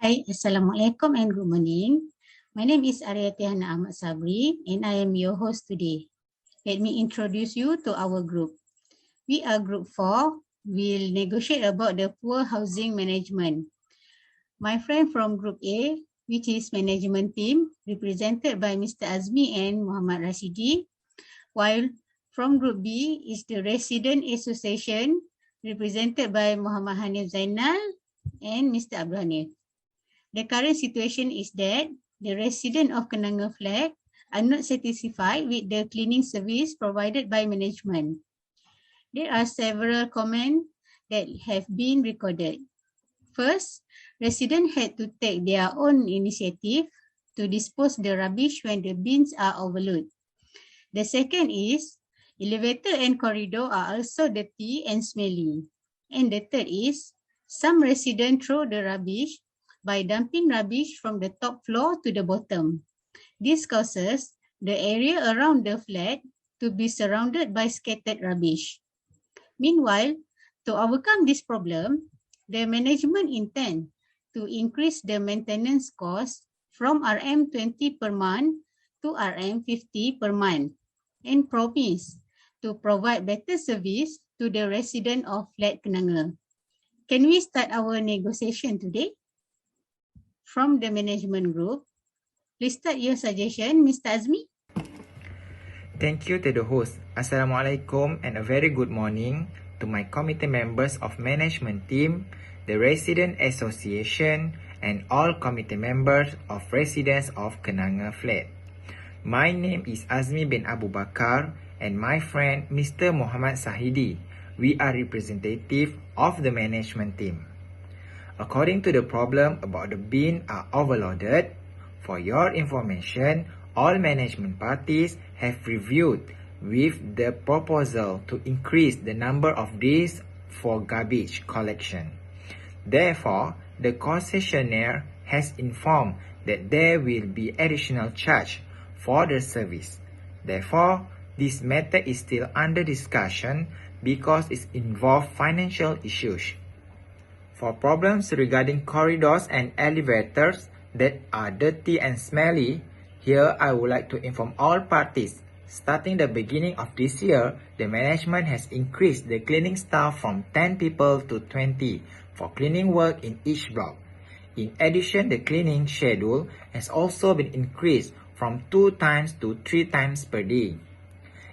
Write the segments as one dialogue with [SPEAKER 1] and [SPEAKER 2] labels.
[SPEAKER 1] Hi, Assalamualaikum and good morning. My name is Ariati Hana Ahmad Sabri and I am your host today. Let me introduce you to our group. We are group 4. We'll negotiate about the poor housing management. My friend from group A, which is management team, represented by Mr. Azmi and Muhammad Rashidi, while from group B is the resident association, represented by Muhammad Hanif Zainal and Mr. Abdul Hanif. The current situation is that the residents of Kenanga flat are not satisfied with the cleaning service provided by management. There are several comments that have been recorded. First, residents had to take their own initiative to dispose the rubbish when the bins are overloaded. The second is, elevator and corridor are also dirty and smelly. And the third is, some residents throw the rubbish by dumping rubbish from the top floor to the bottom. This causes the area around the flat to be surrounded by scattered rubbish. Meanwhile, to overcome this problem, the management intend to increase the maintenance cost from RM20 per month to RM50 per month and promise to provide better service to the resident of flat Kenanga. Can we start our negotiation today? From the management group, please start your suggestion, Mr. Azmi.
[SPEAKER 2] Thank you to the host. Assalamualaikum and a very good morning to my committee members of management team, the resident association, and all committee members of residents of Kenanga flat. My name is Azmi bin Abu Bakar and my friend Mr. Muhammad Sahidi. We are representative of the management team. According to the problem about the bin are overloaded, for your information, all management parties have reviewed with the proposal to increase the number of days for garbage collection. Therefore, the concessionaire has informed that there will be additional charge for the service. Therefore, this matter is still under discussion because it involves financial issues. For problems regarding corridors and elevators that are dirty and smelly, here I would like to inform all parties. Starting the beginning of this year, the management has increased the cleaning staff from 10 people to 20 for cleaning work in each block. In addition, the cleaning schedule has also been increased from 2 times to 3 times per day.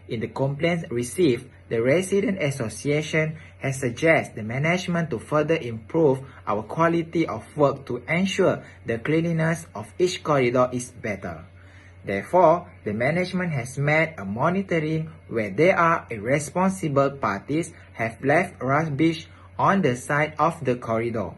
[SPEAKER 2] In the complaints received, the Resident Association has suggested the management to further improve our quality of work to ensure the cleanliness of each corridor is better. Therefore, the management has made a monitoring where there are irresponsible parties have left rubbish on the side of the corridor.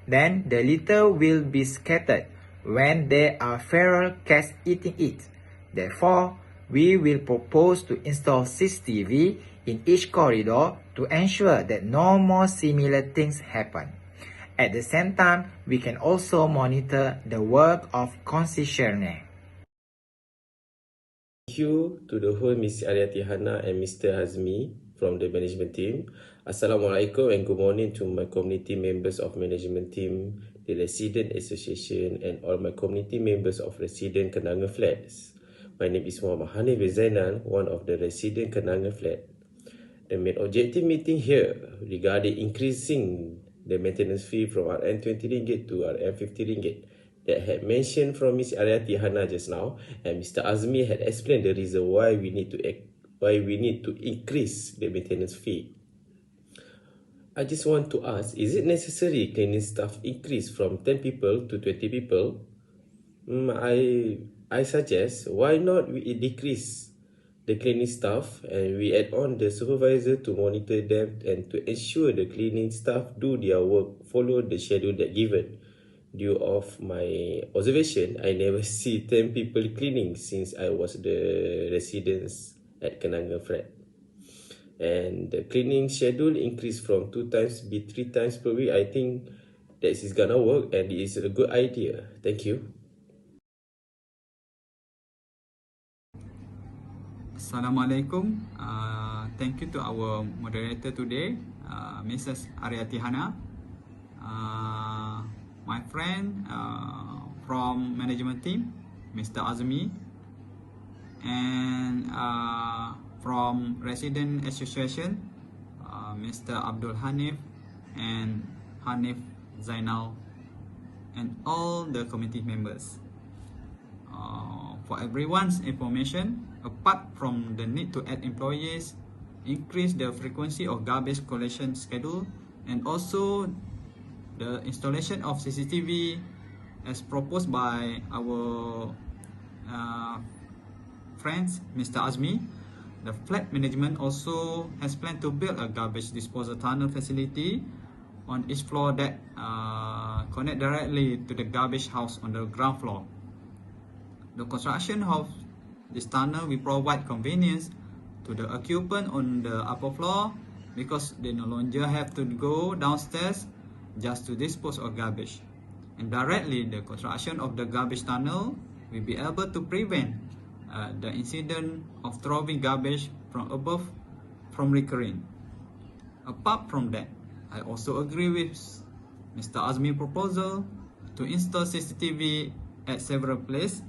[SPEAKER 2] Then the litter will be scattered when there are feral cats eating it. Therefore, we will propose to install CCTV in each corridor to ensure that no more similar things happen. At the same time, we can also monitor the work of concessionaire.
[SPEAKER 3] Thank you to the whole Ms. Ariati Hana and Mr. Hazmi from the management team. Assalamualaikum and good morning to my community members of management team, the resident association and all my community members of resident Kenanga flats. My name is Muhammad Hanif Zainal, one of the resident Kenanga flat. The main objective meeting here regarding increasing the maintenance fee from RM20 to RM50 that had mentioned from Ms. Ariati Hana just now, and Mr. Azmi had explained the reason why we need to increase the maintenance fee. I just want to ask, is it necessary cleaning staff increase from 10 people to 20 people? I suggest why not we decrease the cleaning staff and we add on the supervisor to monitor them and to ensure the cleaning staff do their work, follow the schedule that given. Due of my observation, I never see 10 people cleaning since I was the residents at Kenanga flat. And the cleaning schedule increased from 2 times be 3 times per week. I think that is gonna work and it is a good idea. Thank you.
[SPEAKER 4] Assalamualaikum. Thank you to our moderator today, Mrs. Ariati Hana. my friend from management team, Mr. Azmi, and from Resident Association, Mr. Abdul Hanif and Hanif Zainal, and all the committee members. For everyone's information, apart from the need to add employees, increase the frequency of garbage collection schedule, and also the installation of CCTV as proposed by our friends, Mr. Azmi, the flat management also has planned to build a garbage disposal tunnel facility on each floor that connect directly to the garbage house on the ground floor. The construction of this tunnel will provide convenience to the occupant on the upper floor because they no longer have to go downstairs just to dispose of garbage. And directly, the construction of the garbage tunnel will be able to prevent the incident of throwing garbage from above from recurring. Apart from that, I also agree with Mr. Azmi's proposal to install CCTV at several places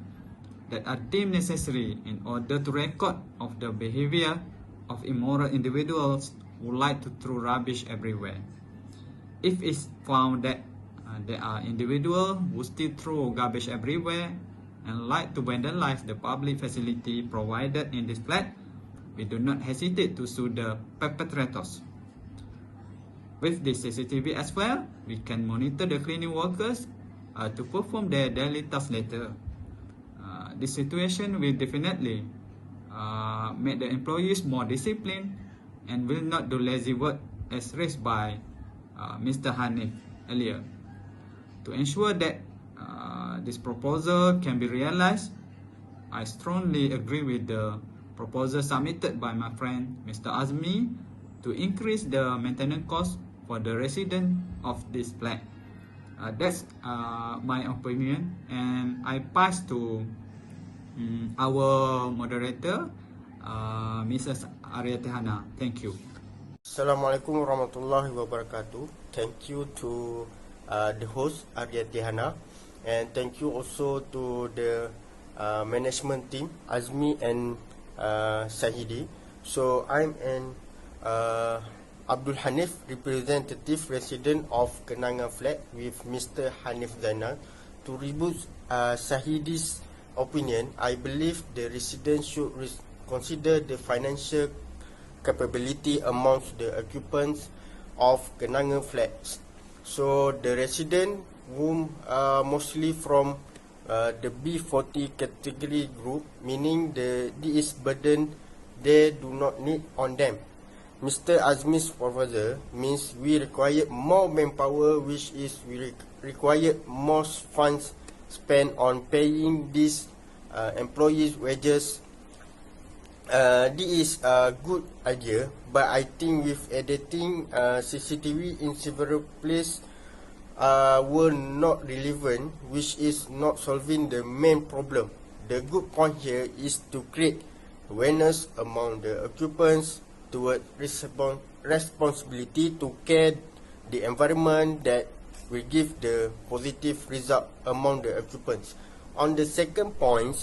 [SPEAKER 4] that are deemed necessary in order to record of the behavior of immoral individuals who like to throw rubbish everywhere. If it's found that there are individuals who still throw garbage everywhere and like to vandalize the public facility provided in this flat, we do not hesitate to sue the perpetrators. With this CCTV as well, we can monitor the cleaning workers to perform their daily tasks later. This situation will definitely make the employees more disciplined and will not do lazy work as raised by Mr. Hanif earlier. To ensure that this proposal can be realized, I strongly agree with the proposal submitted by my friend Mr. Azmi to increase the maintenance cost for the resident of this flat. That's my opinion, and I pass to our moderator, Mrs. Arietihana. Thank you.
[SPEAKER 5] Assalamualaikum warahmatullahi wabarakatuh. Thank you to the host Arietihana, and thank you also to the management team Azmi and Sahidi. So I'm an Abdul Hanif, representative resident of Kenanga flat with Mr. Hanif Zainal. To reboot Sahidi's opinion, I believe the residents should consider the financial capability amongst the occupants of Kenanga flats. So the resident whom mostly from the B40 category group, meaning this burden they do not need on them. Mr. Azmi's proposal means we require more manpower, which is we require more funds spent on paying these employees' wages. This is a good idea, but I think with editing CCTV in several places were not relevant, which is not solving the main problem. The good point here is to create awareness among the occupants toward responsibility to care the environment that will give the positive result among the occupants. On the second point,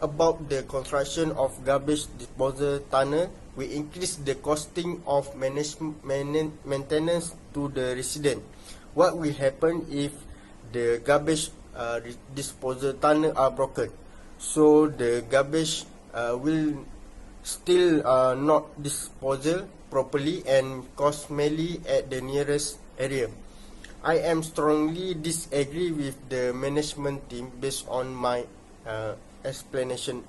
[SPEAKER 5] about the construction of garbage disposal tunnel, we increase the costing of maintenance to the resident. What will happen if the garbage disposal tunnel are broken? So the garbage will still not disposal properly and cost mainly at the nearest area. I am strongly disagree with the management team based on my explanation.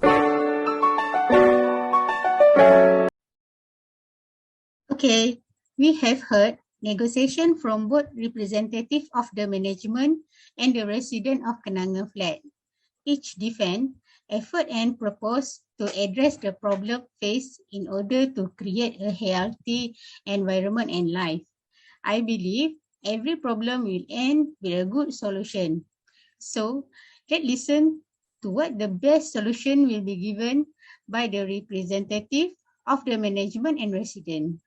[SPEAKER 1] Okay, we have heard negotiation from both representative of the management and the resident of Kenanga flat. Each defend effort and propose to address the problem faced in order to create a healthy environment and life. I believe every problem will end with a good solution. So let's listen to what the best solution will be given by the representative of the management and resident.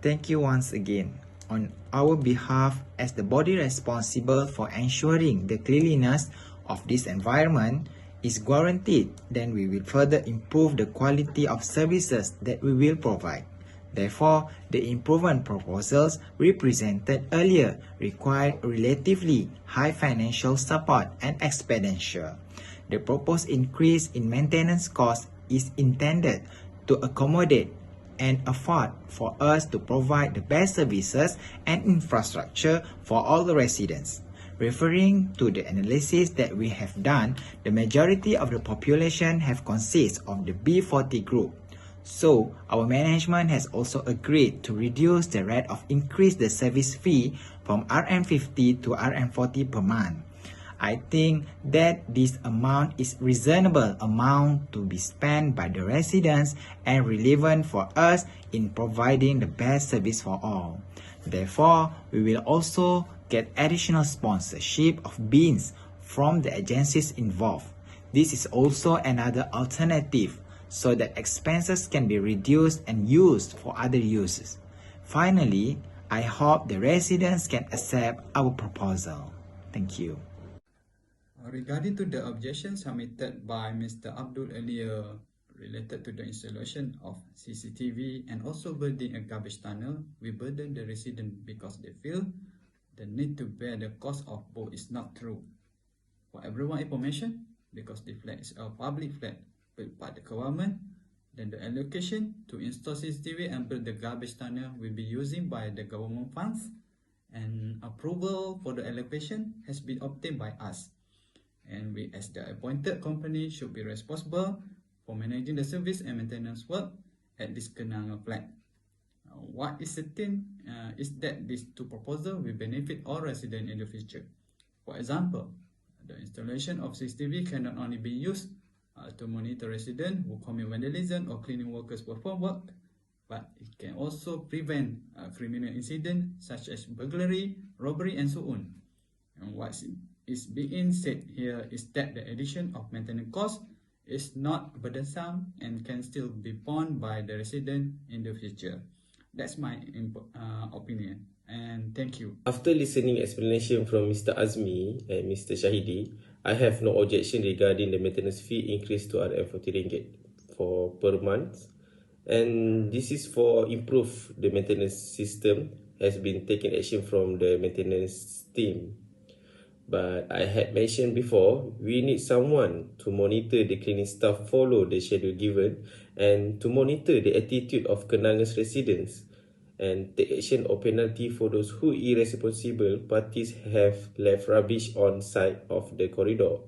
[SPEAKER 2] Thank you once again. On our behalf, as the body responsible for ensuring the cleanliness of this environment is guaranteed, then we will further improve the quality of services that we will provide. Therefore, the improvement proposals represented earlier required relatively high financial support and expenditure. The proposed increase in maintenance costs is intended to accommodate and afford for us to provide the best services and infrastructure for all the residents. Referring to the analysis that we have done, the majority of the population have consist of the B40 group. So, our management has also agreed to reduce the rate of increase the service fee from RM50 to RM40 per month. I think that this amount is reasonable amount to be spent by the residents and relevant for us in providing the best service for all. Therefore, we will also get additional sponsorship of beans from the agencies involved. This is also another alternative so that expenses can be reduced and used for other uses. Finally, I hope the residents can accept our proposal. Thank you.
[SPEAKER 4] Regarding to the objection submitted by Mr. Abdul earlier related to the installation of CCTV and also building a garbage tunnel, we burden the resident because they feel the need to bear the cost of both is not true. For everyone information, because the flat is a public flat built by the government, then the allocation to install CCTV and build the garbage tunnel will be used by the government funds, and approval for the allocation has been obtained by us. And we as the appointed company should be responsible for managing the service and maintenance work at this Kenanga flat. What is certain is that these two proposals will benefit all residents in the future. For example, the installation of CCTV can not only be used to monitor residents who commit vandalism or cleaning workers perform work, but it can also prevent criminal incidents such as burglary, robbery, and so on. And what is being said here is that the addition of maintenance costs is not burdensome and can still be borne by the resident in the future. That's my opinion, and thank you.
[SPEAKER 3] After listening explanation from Mr. Azmi and Mr. Shahidi, I have no objection regarding the maintenance fee increase to RM40 ringgit for per month. And this is for improve the maintenance system has been taken action from the maintenance team. But I had mentioned before, we need someone to monitor the cleaning staff follow the schedule given and to monitor the attitude of Kenanga's residents and take action or penalty for those who irresponsible parties have left rubbish on side of the corridor.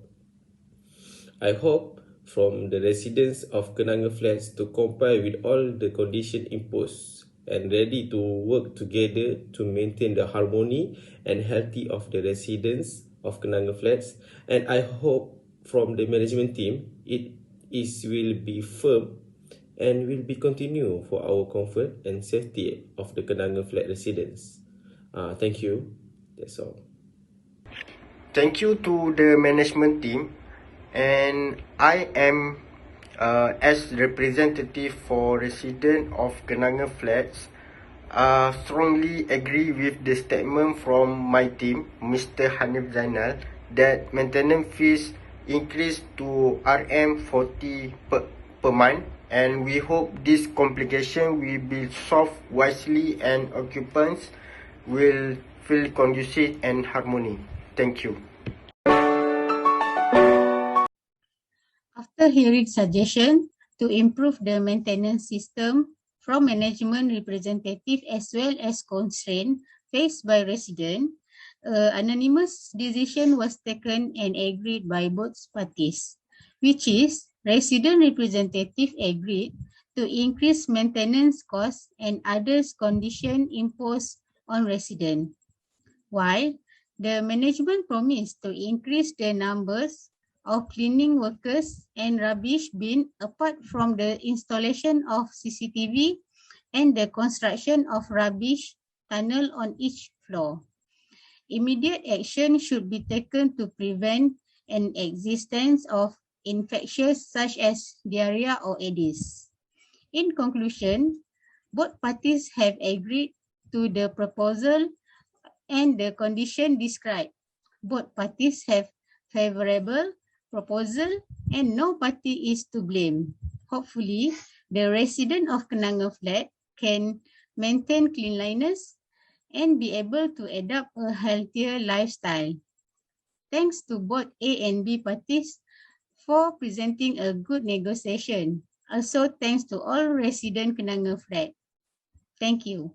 [SPEAKER 3] I hope from the residents of Kenanga flats to comply with all the conditions imposed and ready to work together to maintain the harmony and healthy of the residents of Kenanga flats. And I hope from the management team, will be firm and will be continue for our comfort and safety of the Kenanga flat residents. Thank you. That's all.
[SPEAKER 5] Thank you to the management team, and I am as representative for resident of Kenanga flats strongly agree with the statement from my team, Mr. Hanif Zainal, that maintenance fees increase to RM40 per month, and we hope this complication will be solved wisely and occupants will feel conducive and harmony. Thank you.
[SPEAKER 1] After hearing suggestion to improve the maintenance system from management representative as well as constraint faced by resident, anonymous decision was taken and agreed by both parties, which is resident representative agreed to increase maintenance costs and others conditions imposed on resident, while the management promised to increase the numbers of cleaning workers and rubbish bin apart from the installation of CCTV and the construction of rubbish tunnel on each floor. Immediate action should be taken to prevent an existence of infections such as diarrhea or Aedes. In conclusion, Both parties have agreed to the proposal and the condition described. Both parties have favorable proposal and no party is to blame. Hopefully, the resident of Kenanga flat can maintain cleanliness and be able to adopt a healthier lifestyle. Thanks to both A and B parties for presenting a good negotiation. Also, thanks to all resident Kenanga flat. Thank you.